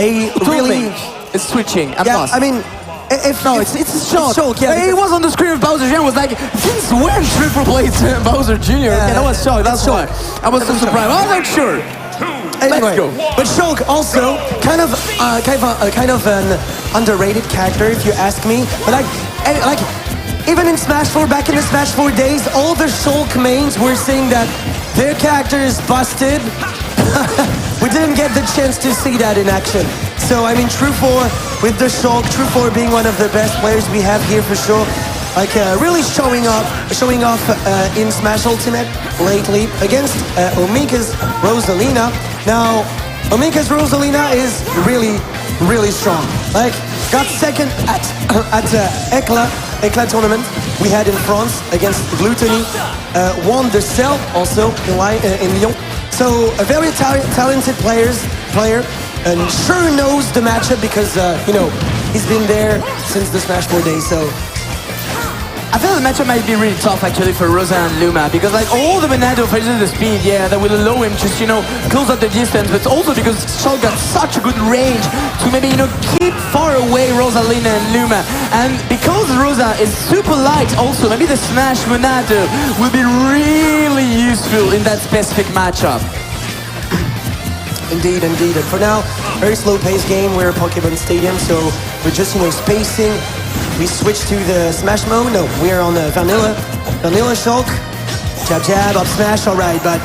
a really... It's switching. I'm yeah, lost. I mean, if no, it's Shulk. Shulk, yeah. He was on the screen with Bowser Jr. Was like, since when Tru4 plays Bowser Jr.? Yeah, that was Shulk. That's why. I was so surprised. I was like, sure. Anyway, but Shulk also kind of an underrated character, if you ask me. But like even in Smash 4, back in the Smash 4 days, all the Shulk mains were saying that their character is busted. We didn't get the chance to see that in action. So I mean, Tru4 with the Shulk, Tru4 being one of the best players we have here for sure. Like really showing off in Smash Ultimate lately against Homika's Rosalina. Now, Homika's Rosalina is really strong. Like, got second at Eclat tournament we had in France against Gluttony. Won the Cell also in Lyon. So a very talented player, and sure knows the matchup because you know, he's been there since the Smash 4 days. So I feel the matchup might be really tough actually for Rosa and Luma, because like all the Monado faces the speed, yeah, that will allow him just, you know, close up the distance, but also because Shulk got such a good range to maybe, you know, keep far away Rosalina and Luma. And because Rosa is super light also, maybe the Smash Monado will be really useful in that specific matchup. Indeed. And for now, very slow-paced game. We're at Pokemon Stadium, so we're just, you know, spacing. We switch to the Smash mode. No, we are on the Vanilla Shulk. Jab, up smash, alright, but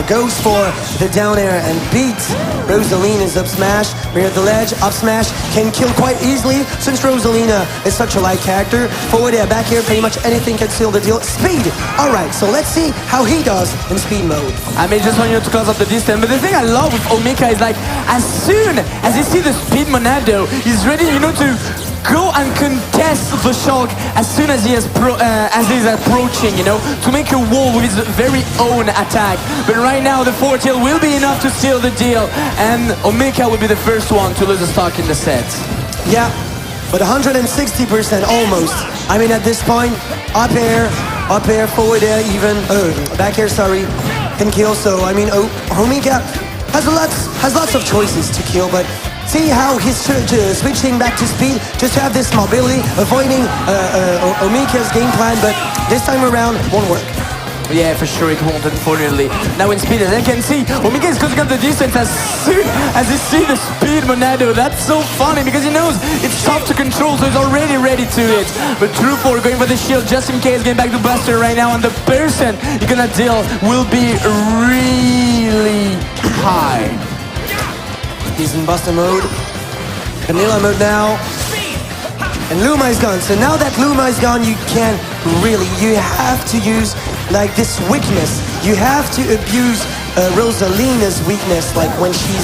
goes for the down air and beats Rosalina's up smash. We're at the ledge, up smash, can kill quite easily since Rosalina is such a light character. Forward air, back air, pretty much anything can seal the deal. Speed! Alright, so let's see how he does in speed mode. I mean, just want you to close up the distance, but the thing I love with Homika is like, as soon as he sees the speed Monado, he's ready, you know, to go and contest the Shulk as soon as he's approaching, you know, to make a wall with his very own attack. But right now, the forward tilt will be enough to seal the deal, and Homika will be the first one to lose a stock in the set. Yeah, but 160% almost. I mean, at this point, up air, forward air, even back air, sorry, can kill. So I mean, Homika has lots of choices to kill, but see how he's switching back to speed just to have this mobility, avoiding Homika's game plan, but this time around won't work. Yeah, for sure it won't, unfortunately. Now in speed, as I can see, Homika is closing up the distance as soon as he sees the speed Monado. That's so funny because he knows it's tough to control, so he's already ready to it. But Tru4 going for the shield just in case, getting back to Buster right now, and the person you're gonna deal will be really high. He's in Buster mode, Vanilla mode now, and Luma is gone. So now that Luma is gone, you can't really, you have to use like this weakness. You have to abuse Rosalina's weakness, like when she's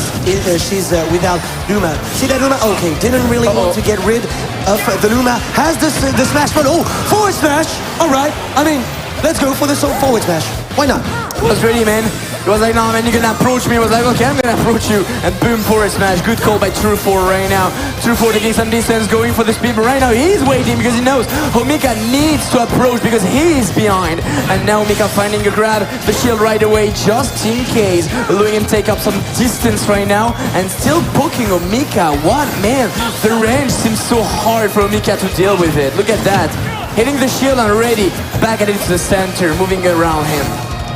without Luma. See that Luma? Okay, didn't really want to get rid of the Luma. Has the smash mode. Oh, forward smash. All right. I mean, let's go for the forward smash. Why not? It was ready, man. He was like, no, man, you're gonna approach me. I was like, okay, I'm gonna approach you. And boom, forward smash. Good call by Tru4 right now. Tru4 taking some distance, going for the speed, but right now he's waiting because he knows Homika needs to approach because he's behind. And now Homika finding a grab, the shield right away, just in case, allowing him take up some distance right now, and still poking Homika. What, man? The range seems so hard for Homika to deal with it. Look at that. Hitting the shield already, back at it to the center, moving around him.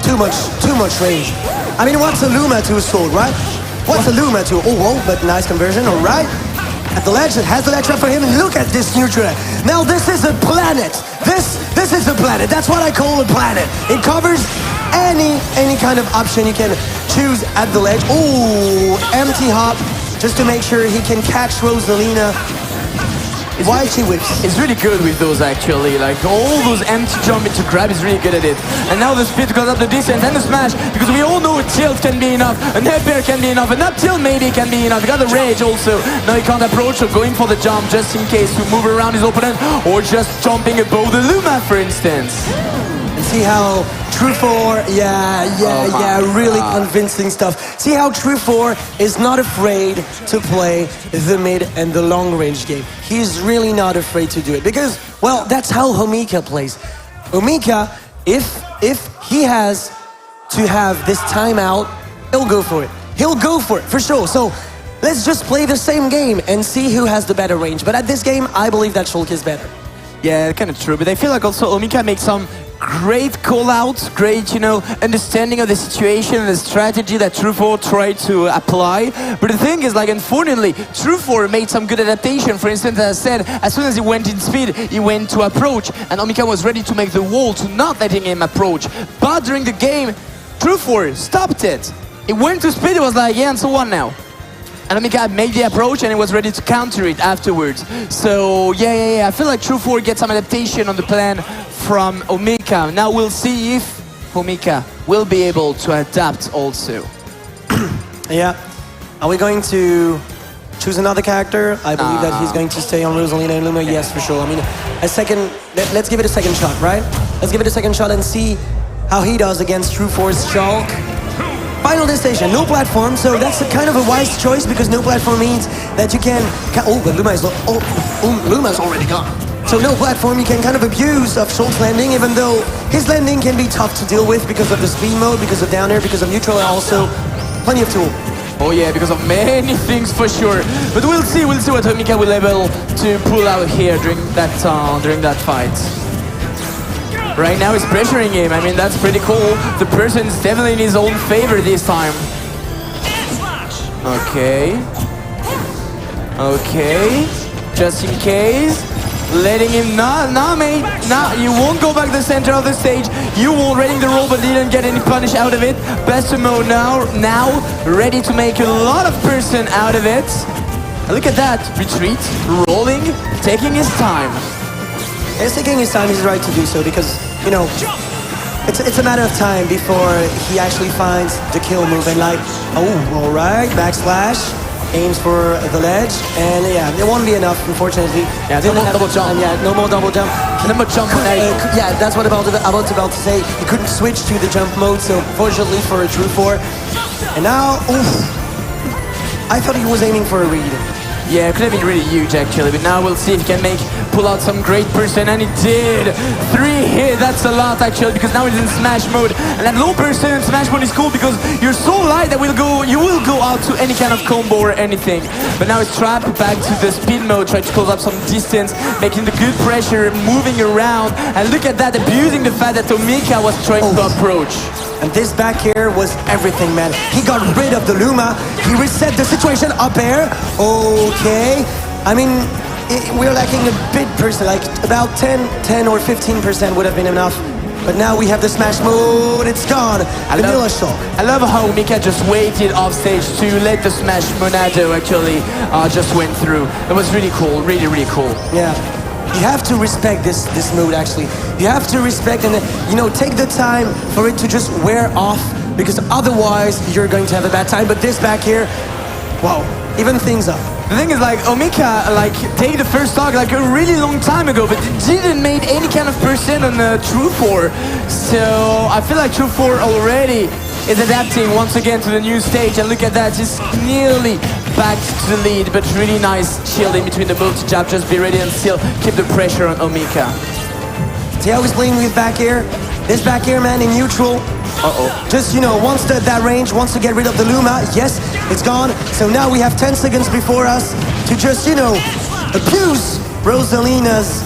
Too much range. I mean, what's a Luma to a sword, right? What's a Luma to? Oh, whoa, but nice conversion, all right. At the ledge, it has the ledge trap for him, and look at this neutral. Now this is a planet. This is a planet. That's what I call a planet. It covers any kind of option you can choose at the ledge. Oh, empty hop, just to make sure he can catch Rosalina. Why she whips? It's really good with those actually, like all those empty jump into grab is really good at it. And now the speed goes up the distance and the smash, because we all know a tilt can be enough, a head bear can be enough, and up tilt maybe can be enough. You got the rage also. Now he can't approach, so going for the jump just in case to move around his opponent, or just jumping above the Luma, for instance. And see how Tru4, really convincing stuff. See how Tru4 is not afraid to play the mid and the long range game. He's really not afraid to do it because, well, that's how Homika plays. Homika, if he has to have this timeout, he'll go for it. He'll go for it, for sure. So let's just play the same game and see who has the better range. But at this game, I believe that Shulk is better. Yeah, kind of true. But I feel like also Homika makes some great call-outs, great, you know, understanding of the situation and the strategy that Tru4 tried to apply. But the thing is, like, unfortunately, Tru4 made some good adaptation. For instance, as I said, as soon as he went in speed, he went to approach, and Homika was ready to make the wall to not letting him approach. But during the game, Tru4 stopped it. It went to speed, it was like, yeah, and so on now. And Homika made the approach and he was ready to counter it afterwards. So yeah, I feel like Tru4 gets some adaptation on the plan from Homika. Now we'll see if Homika will be able to adapt also. Yeah. Are we going to choose another character? I believe that he's going to stay on Rosalina and Luma. Yes, for sure. I mean, let's give it a second shot, right? Let's give it a second shot and see how he does against Tru4's Shulk. Final destination, no platform, so that's a kind of a wise choice because no platform means that you can... Oh, but Luma's already gone. So no platform, you can kind of abuse of Shulk's landing, even though his landing can be tough to deal with because of the speed mode, because of down air, because of neutral, and also plenty of tool. Oh yeah, because of many things for sure. But we'll see what Homika will be able to pull out here during that fight. Right now he's pressuring him. I mean, that's pretty cool. The person's definitely in his own favor this time. Okay. Okay. Just in case. Letting him mate. You won't go back to the center of the stage. You were reading the roll but didn't get any punish out of it. Bessimo now ready to make a lot of person out of it. Look at that. Retreat, rolling, taking his time. He's taking his time, he's right to do so because, you know, it's a matter of time before he actually finds the kill move and like, oh, alright, backslash, aims for the ledge, and yeah, it won't be enough, unfortunately. Yeah, no more double jump. Yeah, no more double jump. No more jump. Yeah, that's what I was about to say. He couldn't switch to the jump mode, so fortunately for a Tru4. And now, oof, I thought he was aiming for a read. Yeah, it could have been really huge actually, but now we'll see if he can pull out some great person, and he did! 3 hits, that's a lot actually, because now he's in smash mode, and that low person in smash mode is cool because you're so light that you will go out to any kind of combo or anything. But now he's trapped back to the speed mode, trying to close up some distance, making the good pressure, moving around, and look at that, abusing the fact that Homika was trying to approach. And this back air was everything, man. He got rid of the Luma. He reset the situation up air. Okay. I mean, we're lacking a bit person, like about 10 or 15% would have been enough. But now we have the smash mode. It's gone. Vanilla Shulk. I love how Homika just waited off stage to let the smash Monado actually just went through. That was really cool. Really, really cool. Yeah. You have to respect this mode actually. You have to respect and, you know, take the time for it to just wear off because otherwise you're going to have a bad time. But this back here, wow, even things up. The thing is, like, Homika, like, take the first stock like a really long time ago, but it didn't make any kind of percent on Tru4. So I feel like Tru4 already is adapting once again to the new stage, and look at that, just nearly back to the lead, but really nice shield in between the multi-jab. Just be ready and still keep the pressure on Homika. See how he's playing with back air? This back air, man, in neutral. Just, you know, wants that range, wants to get rid of the Luma. Yes, it's gone. So now we have 10 seconds before us to just, you know, abuse Rosalina's,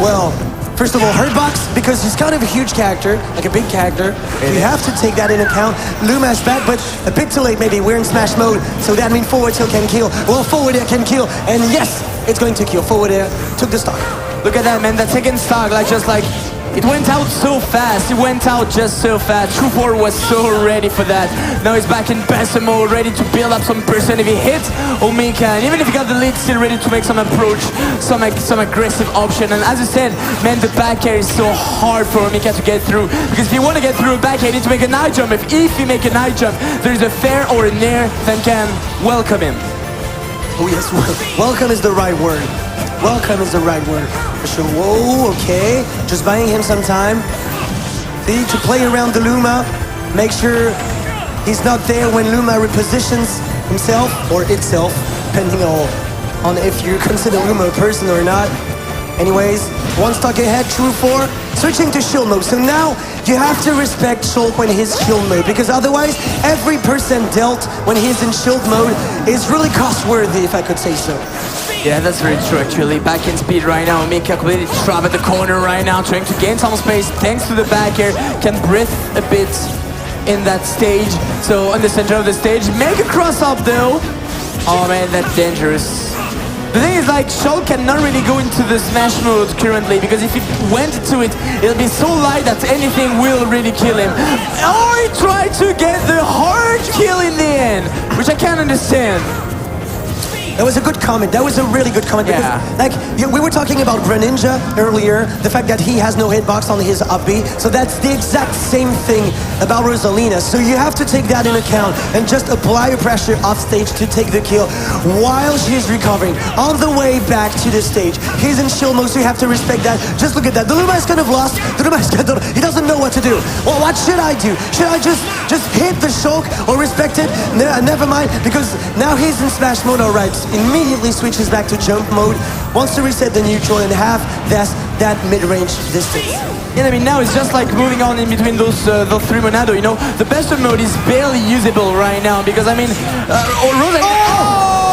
well, first of all, hurtbox, because he's kind of a huge character, like a big character. You have to take that in account. Luma's back, but a bit too late maybe. We're in smash mode, so that means forward tilt can kill. Well, forward air can kill, and yes, it's going to kill. Forward air took the stock. Look at that, man, that second stock, it went out so fast. It went out just so fast. Tru4 was so ready for that. Now he's back in Bessimo, ready to build up some percent. If he hits Homika, and even if he got the lead, still ready to make some approach, some aggressive option. And as I said, man, the back air is so hard for Homika to get through. Because if you want to get through a back air, you need to make a night jump. If you make a night jump, there is a fair or a nair that can welcome him. Oh yes, welcome is the right word. Welcome is the right word. For sure. Whoa, okay. Just buying him some time. See, to play around the Luma. Make sure he's not there when Luma repositions himself or itself, depending on if you consider Luma a person or not. Anyways, one stock ahead, Tru4, switching to shield mode. So now you have to respect Shulk when he's shield mode, because otherwise every percent dealt when he's in shield mode is really cost-worthy, if I could say so. Yeah, that's very true actually. Back in speed right now. Homika completely trapped at the corner right now, trying to gain some space thanks to the back air. Can breathe a bit in that stage. So on the center of the stage, make a cross up though. Oh man, that's dangerous. The thing is, like, Shulk cannot really go into the smash mode currently, because if he went into it, it'll be so light that anything will really kill him. Oh, he tried to get the hard kill in the end, which I can't understand. That was a good comment. That was a really good comment. Because, like, we were talking about Greninja earlier, the fact that he has no hitbox on his up B. So that's the exact same thing about Rosalina. So you have to take that in account and just apply a pressure off stage to take the kill while she's recovering. On the way back to the stage, he's in shield mode, so you have to respect that. Just look at that. The Luma's kind of lost. He doesn't know what to do. Well, what should I do? Should I just hit the Shulk or respect it? Never mind, because now he's in smash mode, all right. Immediately switches back to jump mode, wants to reset the neutral and have that mid-range distance. Yeah, I mean, now it's just like moving on in between those three Monado, you know. The best of mode is barely usable right now, because I mean,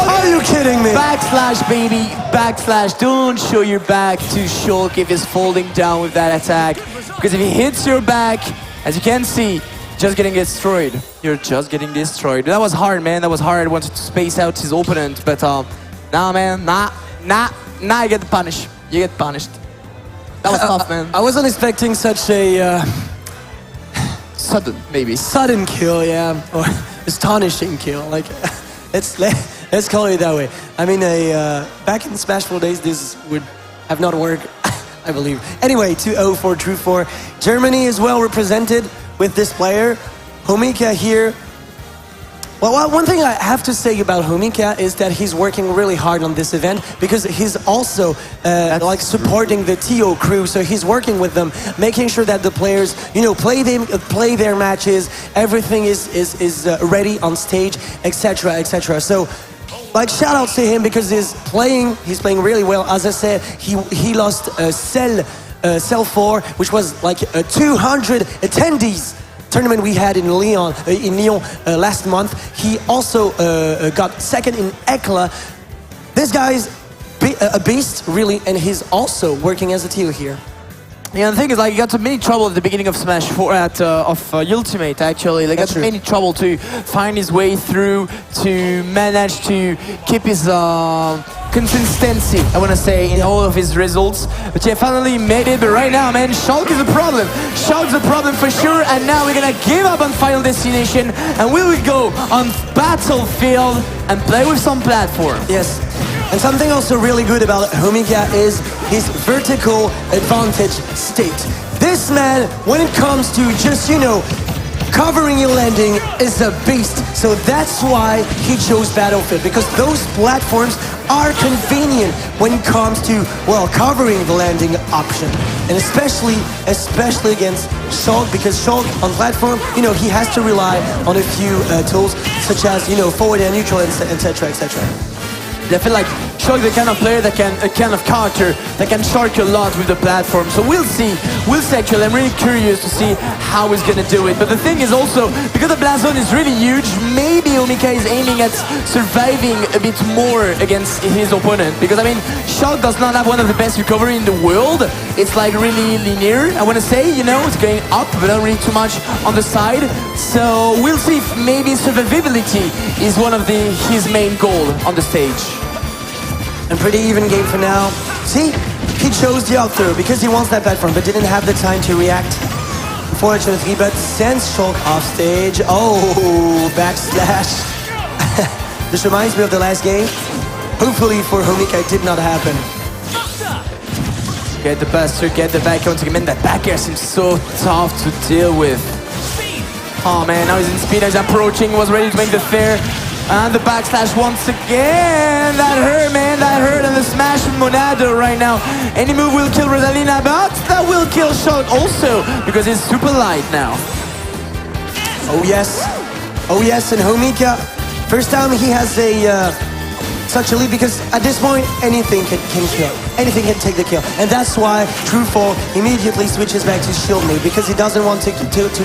Are you kidding me? Backslash, baby, backslash. Don't show your back to Shulk if he's folding down with that attack, because if he hits your back, as you can see, just getting destroyed. You're just getting destroyed. That was hard, man. That was hard. Wanted to space out his opponent, but nah, man, nah. You get punished. You get punished. That was tough, man. I wasn't expecting such a sudden kill, yeah, or astonishing kill. Like, let's call it that way. I mean, back in Smash 4 days, this would have not worked, I believe. Anyway, 2-0 for Tru4. Germany is well represented with this player. Homika here. Well, one thing I have to say about Homika is that he's working really hard on this event, because he's also like supporting the TO crew. So he's working with them, making sure that the players, you know, play their matches. Everything is ready on stage, etc., etc. So, like, shout outs to him, because he's playing really well. As I said, he lost Cell 4, which was like 200 attendees tournament we had in Lyon last month. He also got second in ECLA. This guy's a beast, really, and he's also working as a TO here. Yeah, the thing is, like, he got many trouble at the beginning of Smash 4 of Ultimate, actually. Like, got many trouble to find his way through, to manage to keep his consistency, I want to say, in all of his results. But yeah, finally made it. But right now, man, Shulk is a problem. Shulk's a problem for sure. And now we're gonna give up on Final Destination, and we will go on Battlefield and play with some platform. Yes. And something also really good about Homika is his vertical advantage state. This man, when it comes to just, you know, covering your landing, is a beast. So that's why he chose Battlefield, because those platforms are convenient when it comes to, well, covering the landing option. And especially against Shulk, because Shulk on platform, you know, he has to rely on a few tools, such as, you know, forward and neutral, etc., etc. I feel like Shulk the kind of player that can, a kind of character that can shark a lot with the platform. So we'll see actually. I'm really curious to see how he's gonna do it. But the thing is also, because the blast zone is really huge, maybe Homika is aiming at surviving a bit more against his opponent. Because I mean, Shulk does not have one of the best recovery in the world. It's like really linear, I wanna say, you know, it's going up, but not really too much on the side. So we'll see if maybe survivability is one of his main goal on the stage. And pretty even game for now. See, he chose the out throw because he wants that platform, but didn't have the time to react. Unfortunately, but sends Shulk off stage. Oh, backslash. This reminds me of the last game. Hopefully for Homika, it did not happen. Get the buster, get the back air. Man, that back air seems so tough to deal with. Oh man, now he's in speed, he's approaching, was ready to make the fair. And the backslash once again. That hurt, man, that hurt. And the smash from Monado right now. Any move will kill Rosalina, but that will kill Shulk also, because he's super light now. Oh yes, and Homika, first time he has a such a lead because at this point, anything can kill. Anything can take the kill. And that's why Tru4 immediately switches back to shield mode because he doesn't want to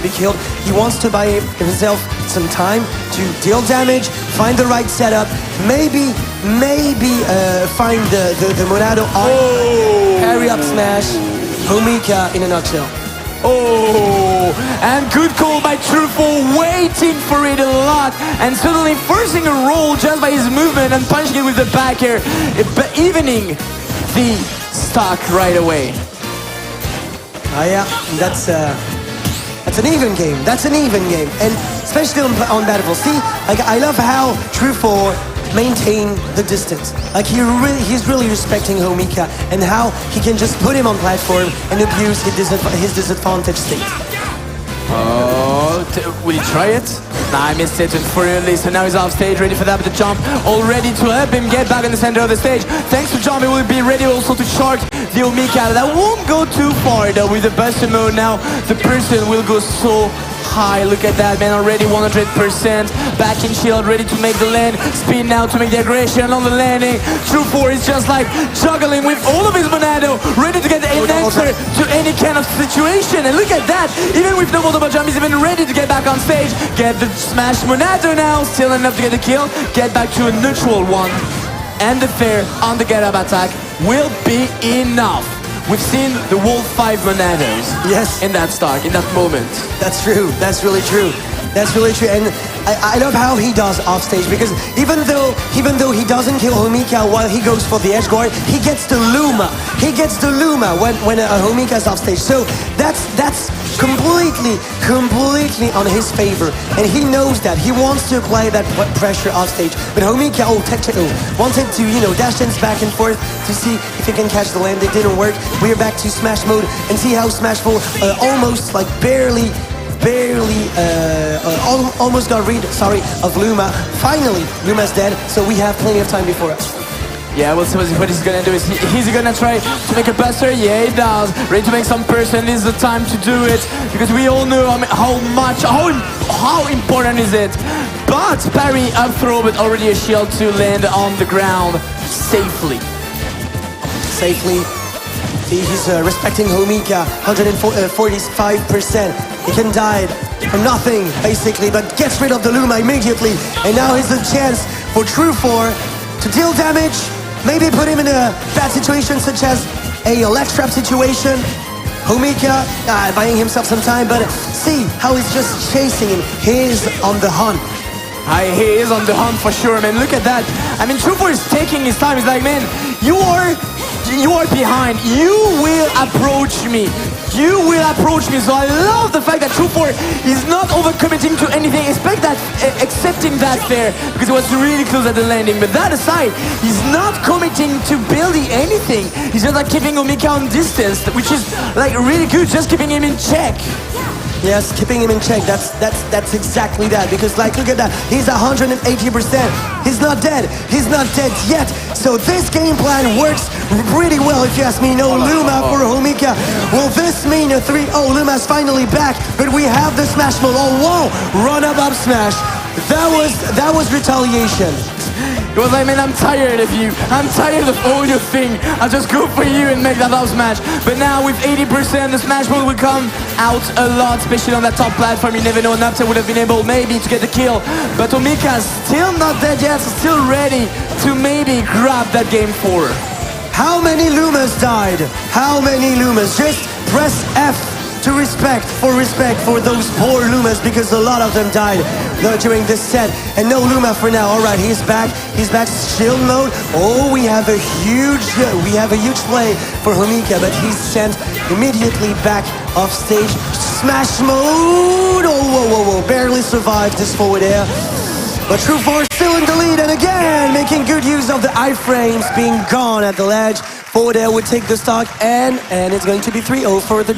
be killed. He wants to buy himself some time to deal damage, find the right setup, maybe find the Monado on parry up smash. Homika in a nutshell. Oh, and good call by Tru4, waiting for it a lot and suddenly forcing a roll just by his movement and punching it with the back air, evening the stock right away. Yeah, that's an even game. That's an even game, and especially on Battlefield. See, like I love how Tru4 maintain the distance. Like he's really respecting Homika and how he can just put him on platform and abuse his disadvantage state. Oh, will he try it? Nah, I missed it unfortunately, so now he's off stage, ready for that with the jump, all ready to help him get back in the center of the stage. Thanks to jump, he will be ready also to Shulk the Homika. That won't go too far though with the buster mode. Now the person will go so high. Look at that, man, already 100%. Back in shield, ready to make the land. Speed now to make the aggression on the landing. Tru4 is just like juggling with all of his Monado, ready to get an answer to any kind of situation. And look at that, even with no multiple jump, he's even ready to get back on stage. Get the smash Monado now, still enough to get the kill. Get back to a neutral one. And the fair on the get up attack will be enough. We've seen the whole 5 Monados in that stock, in that moment. That's true. That's really true. That's really true. And I love how he does off stage because even though he doesn't kill Homika while he goes for the edge guard, he gets the Luma. He gets the Luma when a Homika's off stage. So that's completely on his favor, and he knows that. He wants to apply that pressure off stage. But Homika wanted to dash dance back and forth to see if he can catch the land. It didn't work. We're back to smash mode and see how Smashful almost like barely almost got rid of Luma. Finally, Luma's dead, so we have plenty of time before us. Yeah, we'll see what he's gonna do. Is he gonna try to make a buster? Yeah, he does. Ready to make some person. This is the time to do it because we all know how important is it. But parry up throw, but already a shield to land on the ground safely. He's respecting Homika, 145%. He can die from nothing, basically, but gets rid of the Luma immediately. And now is a chance for Tru4 to deal damage, maybe put him in a bad situation, such as a leg trap situation. Homika buying himself some time, but see how he's just chasing him. He's on the hunt. He is on the hunt for sure, man. Look at that. I mean, Tru4 is taking his time. He's like, man, you are behind. You will approach me. You will approach me. So I love the fact that Tru4 is not overcommitting to anything, accepting that fair, because it was really close at the landing. But that aside, he's not committing to building anything. He's just like keeping Homika on distance, which is like really good, just keeping him in check. Yes, keeping him in check. That's exactly that. Because like, look at that. He's 180%. He's not dead. He's not dead yet. So this game plan works pretty well, if you ask me. No Luma for Homika. Will this mean a 3-0? Luma's finally back, but we have the smash mode. Oh whoa! Run up smash. That was retaliation. It was like, man, I'm tired of you. I'm tired of all your thing. I'll just go for you and make that up smash. But now with 80%, the smash mode will come out a lot, especially on that top platform. You never know, Napta would have been able maybe to get the kill. But Homika's still not dead yet, so still ready to maybe grab that game 4. How many Lumas died? How many Lumas? Just press F to respect for those poor Lumas, because a lot of them died during this set. And no Luma for now. All right, he's back shield mode. Oh, we have a huge play for Homika, but he's sent immediately back off stage. Smash mode. Oh, whoa, barely survived this forward air. But Tru4 still in the lead, and again making good use of the iframes being gone at the ledge. Forward air would take the stock, and it's going to be 3-0 for the